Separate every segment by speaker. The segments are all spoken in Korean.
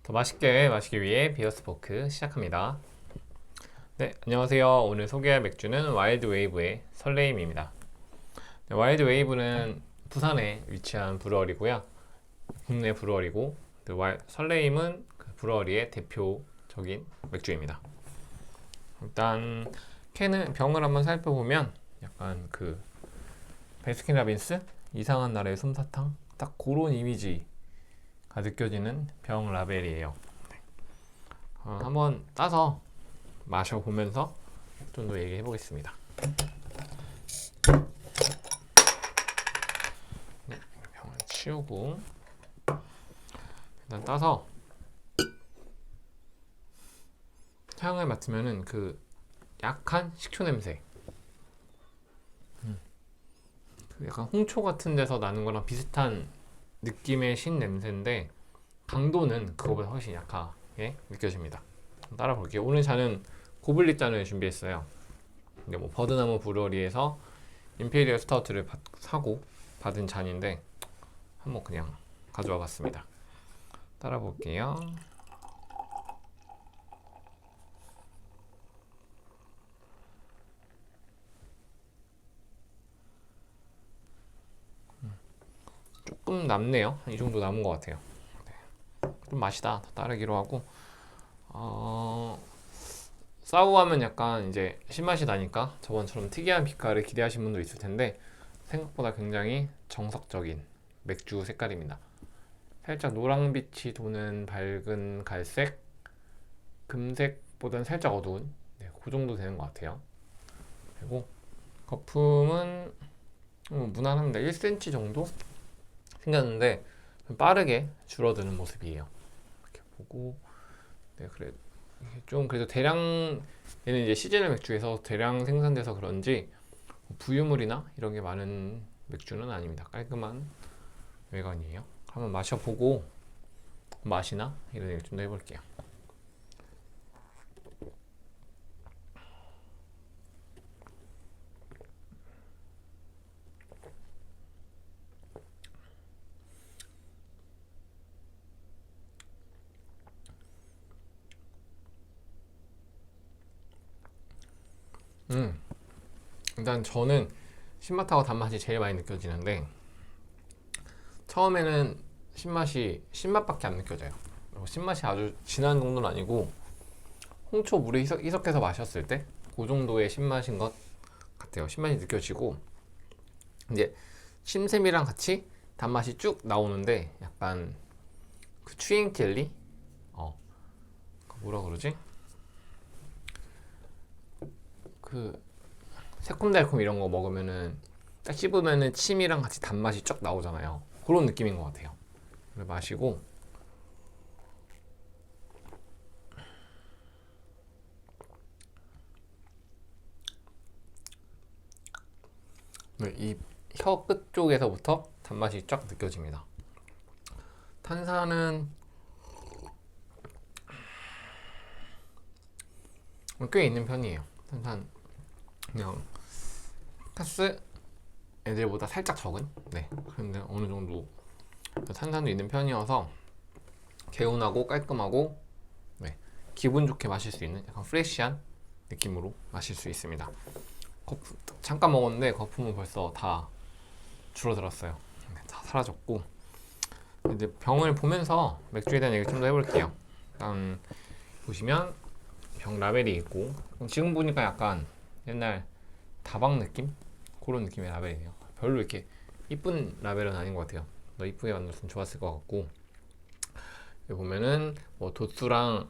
Speaker 1: 더 맛있게 마시기 위해 비어스포크 시작합니다. 네, 안녕하세요. 오늘 소개할 맥주는 와일드 웨이브의 설레임입니다. 네, 와일드 웨이브는 부산에 위치한 브루어리고요. 국내 브루어리고 설레임은 그 브루어리의 대표적인 맥주입니다. 일단 병을 한번 살펴보면 약간 그 베스킨라빈스 이상한 나라의 솜사탕 딱 그런 이미지가 느껴지는 병 라벨이에요. 한번 따서 마셔보면서 좀 더 얘기해 보겠습니다. 네, 병을 치우고 일단 따서 향을 맡으면은 그 약한 식초 냄새, 그 약간 홍초 같은 데서 나는 거랑 비슷한 느낌의 신 냄새인데 강도는 그거보다 훨씬 약하게 느껴집니다. 따라 볼게요. 오늘 잔은 고블릿 잔을 준비했어요. 근데 뭐 버드나무 브루어리에서 임페리얼 스타우트를 사고 받은 잔인데 한번 그냥 가져와 봤습니다. 따라 볼게요. 조금 남네요. 한 이 정도 남은 것 같아요. 네. 좀 맛이다. 더 따르기로 하고 사우하면 약간 이제 신맛이 나니까 저번처럼 특이한 빛깔을 기대하시는 분도 있을 텐데 생각보다 굉장히 정석적인 맥주 색깔입니다. 살짝 노랑빛이 도는 밝은 갈색, 금색보다는 살짝 어두운 그 정도 되는 것 같아요. 그리고 거품은 무난합니다. 1cm 정도 생겼는데 빠르게 줄어드는 모습이에요. 이렇게 보고 그래 좀 그래도 대량 얘는 이제 시즈널 맥주에서 대량 생산돼서 그런지 부유물이나 이런 게 많은 맥주는 아닙니다. 깔끔한 외관이에요. 한번 마셔보고 맛이나 이런 얘기 좀 더 해볼게요. 일단 저는 신맛하고 단맛이 제일 많이 느껴지는데 처음에는 신맛밖에 안 느껴져요. 신맛이 아주 진한 정도는 아니고 홍초 물에 희석해서 마셨을 때 그 정도의 신맛인 것 같아요. 신맛이 느껴지고 이제 침샘이랑 같이 단맛이 쭉 나오는데 약간 그 추잉 젤리? 그 뭐라 그러지? 그 새콤달콤 이런 거 먹으면은 딱 씹으면은 침이랑 같이 단맛이 쫙 나오잖아요. 그런 느낌인 것 같아요. 마시고 이 혀 끝 쪽에서부터 단맛이 쫙 느껴집니다. 탄산은 꽤 있는 편이에요. 탄산 그냥 카스 애들보다 살짝 적은? 네. 그런데 어느 정도 탄산도 있는 편이어서 개운하고 깔끔하고 네. 기분 좋게 마실 수 있는 약간 프레쉬한 느낌으로 마실 수 있습니다. 잠깐 먹었는데 거품은 벌써 다 줄어들었어요. 네, 다 사라졌고 이제 병을 보면서 맥주에 대한 얘기 좀 더 해볼게요. 일단 보시면 병 라벨이 있고 지금 보니까 약간 옛날 다방 느낌? 그런 느낌의 라벨이에요. 별로 이렇게 이쁜 라벨은 아닌 것 같아요. 더 이쁘게 만들었으면 좋았을 것 같고 여기 보면은 뭐 도수랑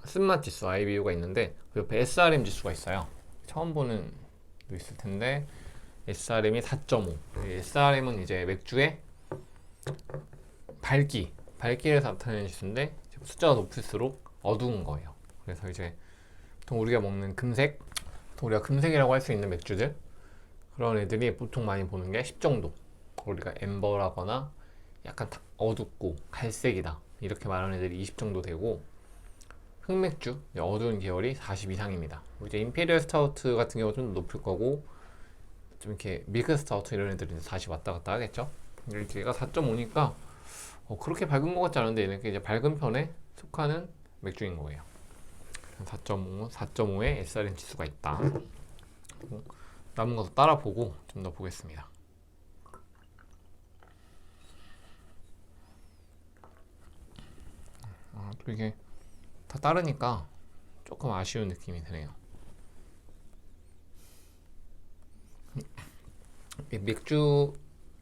Speaker 1: 쓴맛 지수 IBU가 있는데 그 옆에 SRM 지수가 있어요. 처음 보는 도 있을 텐데 SRM이 4.5. SRM은 이제 맥주의 밝기를 나타내는 지수인데 숫자가 높을수록 어두운 거예요. 그래서 이제 보통 우리가 먹는 금색, 우리가 금색이라고 할 수 있는 맥주들 그런 애들이 보통 많이 보는 게 10 정도. 우리가 엠버라거나 약간 어둡고 갈색이다 이렇게 말하는 애들이 20 정도 되고 흑맥주 어두운 계열이 40 이상입니다. 이제 임페리얼 스타우트 같은 경우 좀 높을 거고 좀 이렇게 밀크 스타우트 이런 애들은 40 왔다 갔다 하겠죠. 이렇게 얘가 4.5니까 그렇게 밝은 것 같지 않은데 이렇게 이제 밝은 편에 속하는 맥주인 거예요. 4.5, 4.5의 SRM 지수가 있다. 남은 것도 따라보고 좀 더 보겠습니다. 또 이게 다 따르니까 조금 아쉬운 느낌이 드네요. 맥주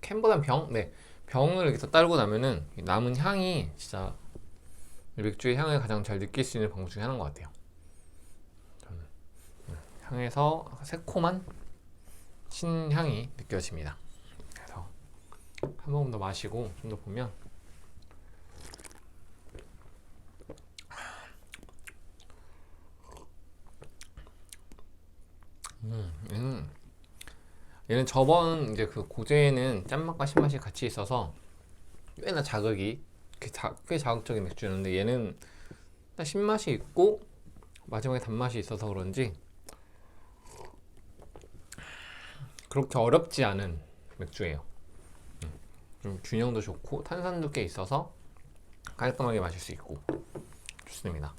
Speaker 1: 캔보단 병? 네, 병을 이렇게 다 따르고 나면은 남은 향이 진짜 맥주의 향을 가장 잘 느낄 수 있는 방법 중에 하나인 것 같아요. 저는 향에서 새콤한 신향이 느껴집니다. 그래서 한 모금 더 마시고 좀 더 보면 얘는 저번 이제 그 고제에는 짠맛과 신맛이 같이 있어서 꽤나 자극이 꽤 자극적인 맥주였는데 얘는 신맛이 있고 마지막에 단맛이 있어서 그런지 그렇게 어렵지 않은 맥주예요. 좀 균형도 좋고 탄산도 꽤 있어서 깔끔하게 마실 수 있고 좋습니다.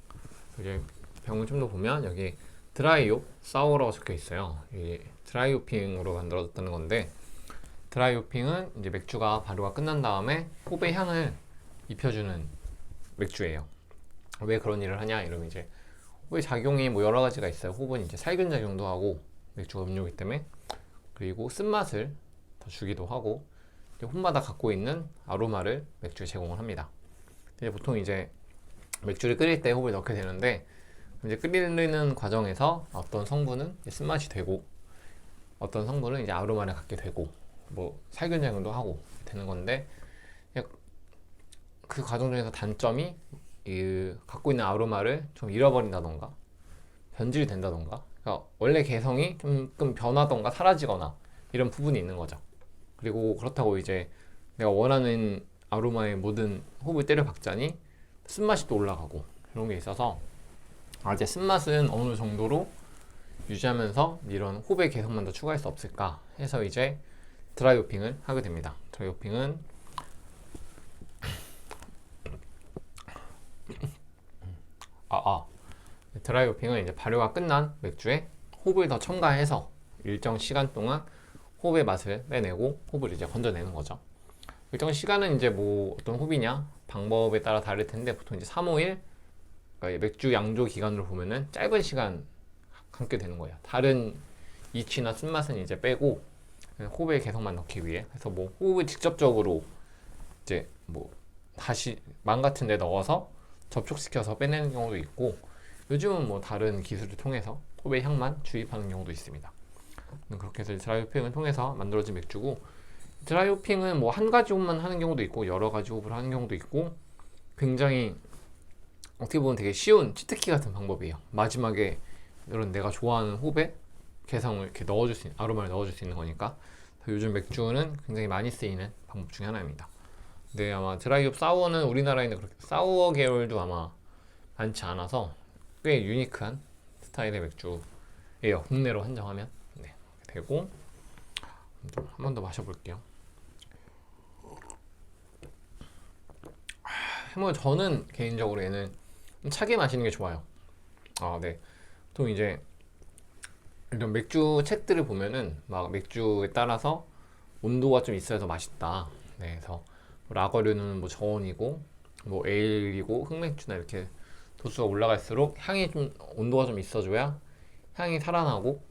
Speaker 1: 이제 병을 좀 더 보면 여기 드라이홉 사워라고 적혀 있어요. 이게 드라이호핑으로 만들어졌다는 건데 드라이호핑은 이제 맥주가 발효가 끝난 다음에 홉의 향을 입혀주는 맥주예요. 왜 그런 일을 하냐 이러면 이제 홉의 작용이 뭐 여러 가지가 있어요. 홉은 이제 살균 작용도 하고 맥주가 음료이기 때문에 그리고 쓴맛을 더 주기도 하고 홉마다 갖고 있는 아로마를 맥주에 제공을 합니다. 근데 보통 이제 맥주를 끓일 때 홉을 넣게 되는데 이제 끓이는 과정에서 어떤 성분은 쓴맛이 되고 어떤 성분은 이제 아로마를 갖게 되고 뭐 살균 작용도 하고 되는 건데 그 과정 중에서 단점이 갖고 있는 아로마를 좀 잃어버린다던가 변질이 된다던가 그러니까 원래 개성이 조금 변하던가 사라지거나 이런 부분이 있는 거죠. 그리고 그렇다고 이제 내가 원하는 아로마의 모든 홉을 때려 박자니 쓴맛이 또 올라가고 그런 게 있어서 이제 쓴맛은 어느 정도로 유지하면서 이런 홉의 개성만 더 추가할 수 없을까 해서 이제 드라이호핑을 하게 됩니다. 드라이호핑은 드라이호핑은 이제 발효가 끝난 맥주에 홉을 더 첨가해서 일정 시간 동안 홉의 맛을 빼내고 홉을 이제 건져내는 거죠. 일정 시간은 이제 뭐 어떤 홉이냐 방법에 따라 다를 텐데 보통 이제 3-5일 그러니까 맥주 양조 기간으로 보면은 짧은 시간 감게 되는 거예요. 다른 이치나 쓴맛은 이제 빼고 홉의 개성만 넣기 위해 그래서 뭐 홉을 직접적으로 이제 뭐 다시 망 같은 데 넣어서 접촉시켜서 빼내는 경우도 있고 요즘은 뭐 다른 기술을 통해서 홉의 향만 주입하는 경우도 있습니다. 그렇게 해서 드라이호핑을 통해서 만들어진 맥주고 드라이호핑은 뭐 한 가지 홉만 하는 경우도 있고 여러 가지 홉을 하는 경우도 있고 굉장히 어떻게 보면 되게 쉬운 치트키 같은 방법이에요. 마지막에 이런 내가 좋아하는 홉에 개성을 이렇게 넣어줄 수 있는 아로마를 넣어줄 수 있는 거니까 요즘 맥주는 굉장히 많이 쓰이는 방법 중에 하나입니다. 근데 아마 드라이홉 사워는 우리나라에는 그렇게 사워 계열도 아마 많지 않아서 꽤 유니크한 스타일의 맥주예요. 국내로 한정하면 네, 되고 한 번 더 마셔볼게요. 뭐 저는 개인적으로 얘는 차게 마시는 게 좋아요. 네. 보통 이제 이런 맥주 책들을 보면은 막 맥주에 따라서 온도가 좀 있어야 더 맛있다. 네, 그래서 라거류는 뭐 저온이고 뭐 에일이고 흑맥주나 이렇게 도수가 올라갈수록 향이 좀 온도가 좀 있어줘야 향이 살아나고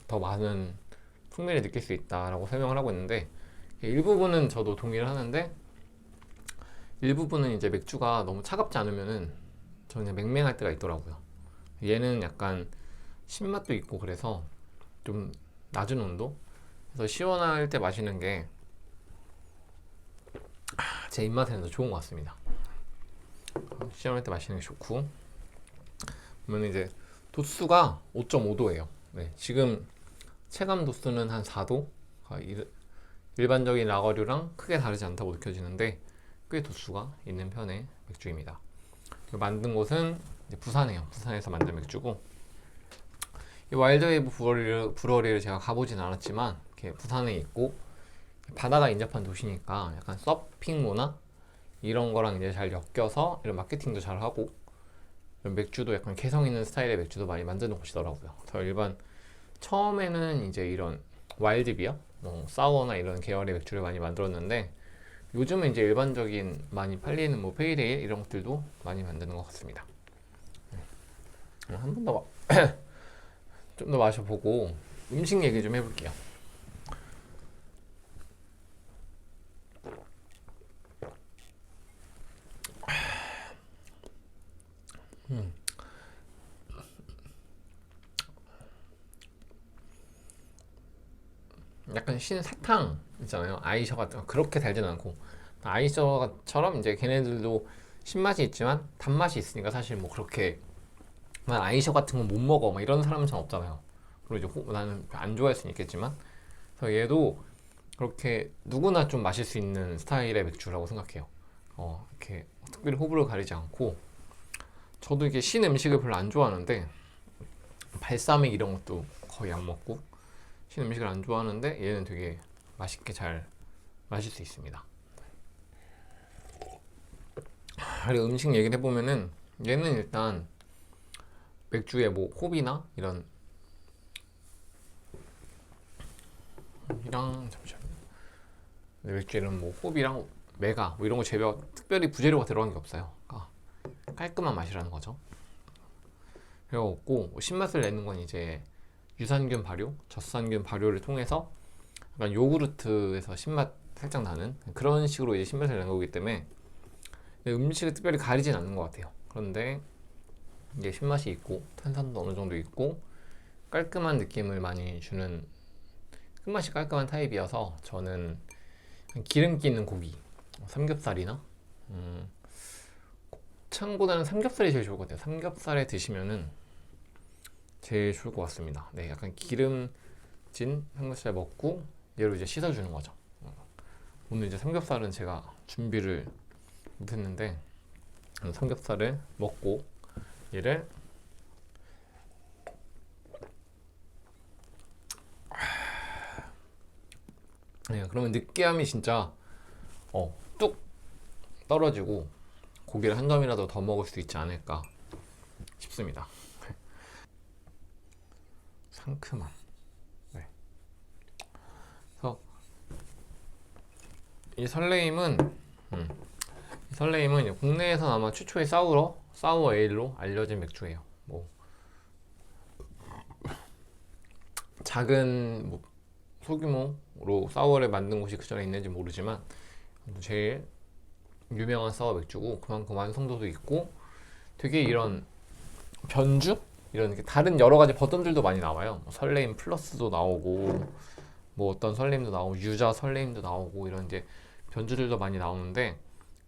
Speaker 1: 더 많은 풍미를 느낄 수 있다라고 설명을 하고 있는데 일부분은 저도 동의를 하는데 일부분은 이제 맥주가 너무 차갑지 않으면은 저는 그냥 맹맹할 때가 있더라고요. 얘는 약간 신맛도 있고 그래서 좀 낮은 온도 그래서 시원할 때 마시는 게 제 입맛에는 더 좋은 것 같습니다. 시원할 때 마시는 게 좋고 보면 이제 도수가 5.5도예요. 네, 지금 체감 도수는 한 4도 일반적인 라거류랑 크게 다르지 않다고 느껴지는데 꽤 도수가 있는 편의 맥주입니다. 만든 곳은 부산이에요. 부산에서 만든 맥주고 이 와일드웨이브 브루어리를 제가 가보진 않았지만 이렇게 부산에 있고 바다가 인접한 도시니까 약간 서핑 문화 이런 거랑 이제 잘 엮여서 이런 마케팅도 잘 하고 이런 맥주도 약간 개성 있는 스타일의 맥주도 많이 만드는 곳이더라고요. 저 일반 처음에는 이제 이런 와일드 비어, 사워나 이런 계열의 맥주를 많이 만들었는데 요즘은 이제 일반적인 많이 팔리는 뭐 페이레일 이런 것들도 많이 만드는 것 같습니다. 한 번 더 좀 더 마셔보고 음식 얘기 좀 해볼게요. 약간 신사탕 있잖아요. 아이셔 같은 거 그렇게 달진 않고 아이셔처럼 이제 걔네들도 신맛이 있지만 단맛이 있으니까 사실 뭐 그렇게 난 아이셔 같은 건 못 먹어 막 이런 사람은 잘 없잖아요. 그리고 이제 나는 안 좋아할 수는 있겠지만 그래서 얘도 그렇게 누구나 좀 마실 수 있는 스타일의 맥주라고 생각해요. 이렇게 특별히 호불호 가리지 않고 저도 이게 신 음식을 별로 안 좋아하는데 발사믹 이런 것도 거의 안 먹고 신 음식을 안 좋아하는데 얘는 되게 맛있게 잘 마실 수 있습니다. 그리고 음식 얘기를 해보면은 얘는 일단 맥주에 뭐 호비나 이런 잠시만요. 맥주에 이런 뭐 호비랑 메가 뭐 이런 거 재료 특별히 부재료가 들어간 게 없어요. 그러니까 깔끔한 맛이라는 거죠. 그래갖고 신맛을 내는 건 이제 유산균 발효, 젖산균 발효를 통해서 약간 요구르트에서 신맛 살짝 나는 그런 식으로 이제 신맛을 내는 거기 때문에 음식을 특별히 가리진 않는 것 같아요. 그런데 이게 신맛이 있고 탄산도 어느 정도 있고 깔끔한 느낌을 많이 주는 끝맛이 깔끔한 타입이어서 저는 기름기 있는 고기, 삼겹살이나 곱창보다는 삼겹살이 제일 좋을 것 같아요. 삼겹살에 드시면은 제일 좋을 것 같습니다. 네, 약간 기름진 삼겹살 먹고 얘로 이제 씻어주는 거죠. 오늘 이제 삼겹살은 제가 준비를 못했는데 삼겹살을 먹고 얘를 네, 그러면 느끼함이 진짜 뚝 떨어지고 고기를 한 점이라도 더 먹을 수 있지 않을까 싶습니다. 상큼함. 네. 그래서 이 설레임은 국내에서 아마 최초의 사워 에일로 알려진 맥주예요. 뭐 작은 뭐 소규모로 사워를 만든 곳이 그 전에 있는지 모르지만 제일 유명한 사워 맥주고 그만큼 완성도도 있고 되게 이런 변주? 이런 다른 여러 가지 버전들도 많이 나와요. 뭐 설레임 플러스도 나오고 뭐 어떤 설레임도 나오고 유자 설레임도 나오고 이런 이제 변주들도 많이 나오는데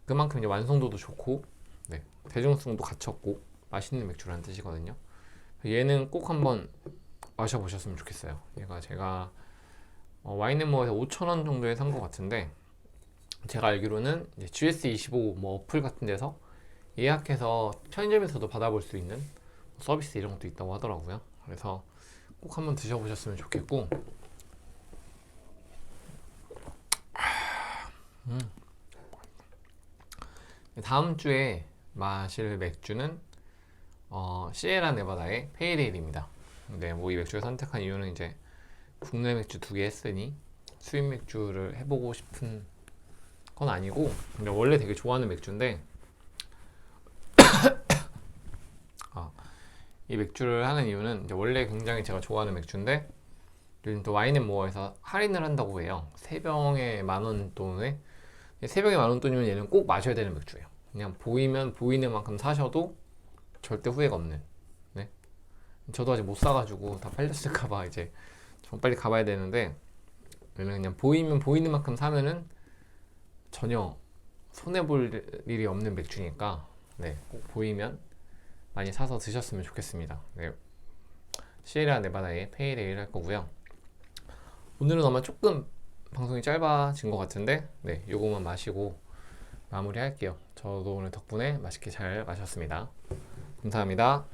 Speaker 1: 그만큼 이제 완성도도 좋고 네, 대중성도 갖췄고 맛있는 맥주라는 뜻이거든요. 얘는 꼭 한번 마셔보셨으면 좋겠어요. 얘가 제가 와인앤모어에서 5,000원 정도에 산 것 같은데 제가 알기로는 이제 GS25 뭐 어플 같은 데서 예약해서 편의점에서도 받아볼 수 있는 서비스 이런 것도 있다고 하더라고요. 그래서 꼭 한번 드셔보셨으면 좋겠고 다음 주에 마실 맥주는 시에라 네바다의 페이레일입니다. 근데 뭐 이 맥주를 선택한 이유는 이제 국내 맥주 2개 했으니 수입 맥주를 해보고 싶은 건 아니고 근데 원래 되게 좋아하는 맥주인데 이 맥주를 하는 이유는 이제 원래 굉장히 제가 좋아하는 맥주인데 요즘 또 와인앤모어에서 할인을 한다고 해요. 3병에 10,000원 돈에 3병에 10,000원 돈이면 얘는 꼭 마셔야 되는 맥주예요. 그냥 보이면 보이는 만큼 사셔도 절대 후회가 없는. 네? 저도 아직 못 사가지고 다 팔렸을까봐 이제 좀 빨리 가봐야 되는데 얘는 그냥 보이면 보이는 만큼 사면은 전혀 손해볼 일이 없는 맥주니까 네, 꼭 보이면 많이 사서 드셨으면 좋겠습니다. 네. 시에라 네바다의 페이레일 할 거고요. 오늘은 아마 조금 방송이 짧아진 것 같은데 네, 요거만 마시고 마무리 할게요. 저도 오늘 덕분에 맛있게 잘 마셨습니다. 감사합니다.